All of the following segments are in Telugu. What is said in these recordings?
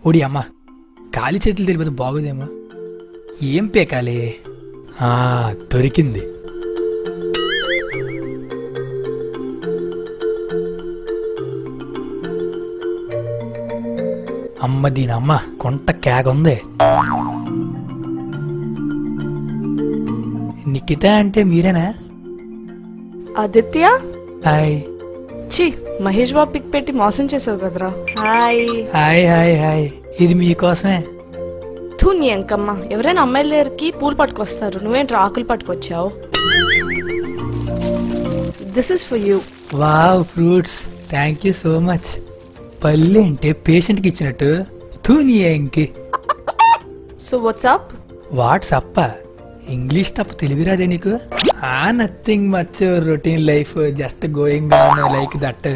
ఓడి అమ్మ, కాలి చేతులు తెలిపోతే బాగోదేమో. ఏం పేకాలి? దొరికింది. అమ్మ దీనమ్మ, కొంట కేక ఉంది. నిఖిత అంటే మీరేనా? ఆదిత్య? హాయ్. చి, మహేష్ బాబు పిక్ పెట్టి మోసం చేసావు కదరా. Hi hi hi hi. ఇది మీకోసమే. తూ నీ అంకమ్మ, ఎవరైనా అమ్మాయిల దగ్గరికి పూలు పట్టుకొస్తారు, నువ్వేంటి ఆకులు పట్టుకొచ్చావు? This is for you. Wow, fruits. Thank you so much. పల్లె అంటే పేషెంట్కి ఇచ్చినట్టు. తూని ఇంకి. So WhatsApp? వాట్సప్? ఇంగ్లీష్ తప్ప తెలుగు రాదే నీకు? Nothing much, routine life, just going on like that.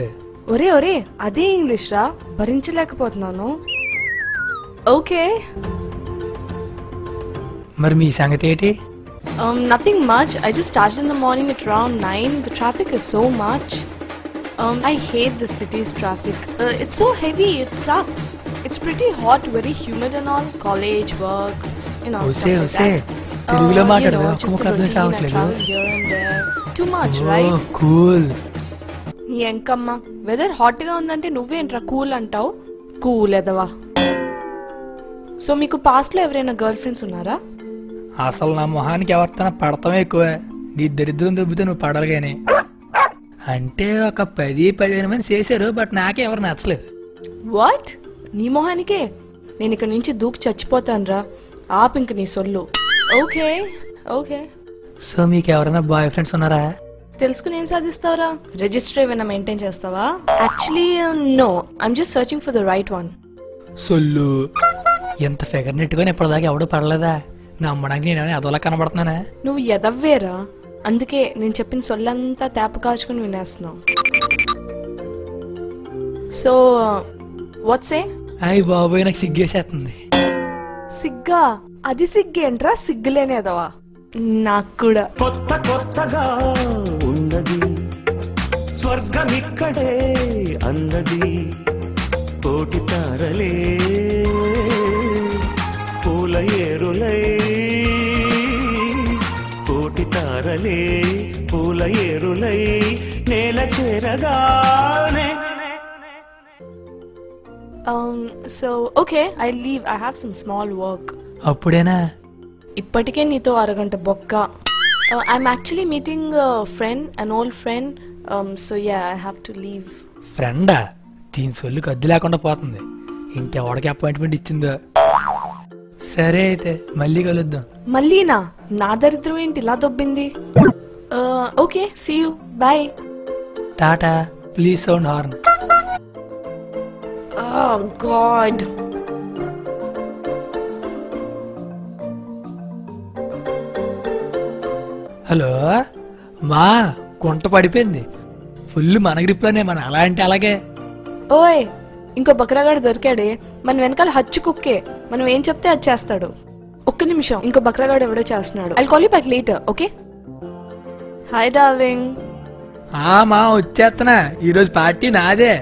ఒరే ఒరే, అదే ఇంగ్లీష్ రా, భరించలేకపోతున్నాను. ఓకే. మరి మీ సంగతి ఏంటి? Nothing much. I just started in the morning at around 9. The traffic is so much. I hate the city's traffic. It's so heavy. It sucks. It's pretty hot, very humid and all. College, work, you know, stuff like that. తెలుగులో మాట్లాడదు. Just a routine. I travel here and there. Too much, right? Cool. నీ ఎంకమ్మ, వెదర్ హాట్ గా ఉందంటే నువ్వేంట్రా కూల్ అంటావు? కూల్ ఎదవా. సో మీకు పాస్ట్ లో ఎవరైనా గర్ల్ ఫ్రెండ్స్ ఉన్నారా? అసలు నా మొహానికి ఎవరితోనా పడతాం ఎక్కువ. నీ దరిద్రం దెబ్బతో నువ్వు పడాలిగానే. అంటే ఒక 10-15 మంది చేశారు, బట్ నాకే ఎవరు నచ్చలేదు. వాట్? నీ మొహానికే? నేను ఇక్కడ నుంచి దూకి చచ్చిపోతాను రా. ఆపింక నీ సొల్లు. Okay okay. సో మీకు ఎవరైనా బాయ్ ఫ్రెండ్స్ ఉన్నారా? తెలుసుకుని ఏం సాధిస్తావురా? రిజిస్టర్ ఏమైనా మెయింటైన్ చేస్తావా? Actually no, I'm just searching for the right one. సొల్లు. ఎంత ఫిగర్ నెట్టుకొని ఇప్పటిదాకా ఎవడో పడలేదా? నమ్మడానికి నేను అదోలా కనబడుతున్నానా? నువ్వు ఎదవ్వేరా, అందుకే నేను చెప్పిన సొల్లంతా తేప కాచుకుని వినేస్తున్నావు. సో వాట్సే? అయ్యి బాబోయ్, నాకు సిగ్గేసేస్తుంది. సిగ్గా? అది సిగ్గేంట్రా, సిగ్గులేనేదవా. నాకు కూడా. కొత్త కొత్తగా ఉన్నది స్వర్గం ఇక్కడే అన్నది. కోటి తారలే పూల ఏరులై, కోటి తారలే పూల ఏరులై నేల చేరగానే. So okay, I leave. I have some small work. అప్పుడేనా? ఇప్పటికే నీతో అరగంట బొక్క. I'm actually meeting friend, an old friend. So yeah, I have to leave. ఫ్రెండా? దీని సొల్లుకి అద్దె లేకుండా పోతుంది. ఇంకెవడికి అపాయింట్మెంట్ ఇచ్చిందో. సరే అయితే మళ్ళీ కలుద్దాం. మళ్ళీనా? నా దరిద్రం ఏంటి ఇలా దొబ్బింది? Okay, see you, bye. Tata. Please sound horn. Oh God. Hello మా, గుంట పడిపోయింది. ఫుల్ మన గ్రిప్లోనే. మన అలా అంటే అలాగే. ఓయ్, ఇంకో బక్రాగాడు దొరికాడే. మన వెనకాల హచ్చు కుక్కే. మనం ఏం చెప్తే అది చేస్తాడు. ఒక్క నిమిషం, ఇంకో బక్రాగాడు ఎవడో చేస్తున్నాడు. I'll call you back later, okay? Hi darling. మా వచ్చేస్తున్నా. ఈరోజు పార్టీ నాదే.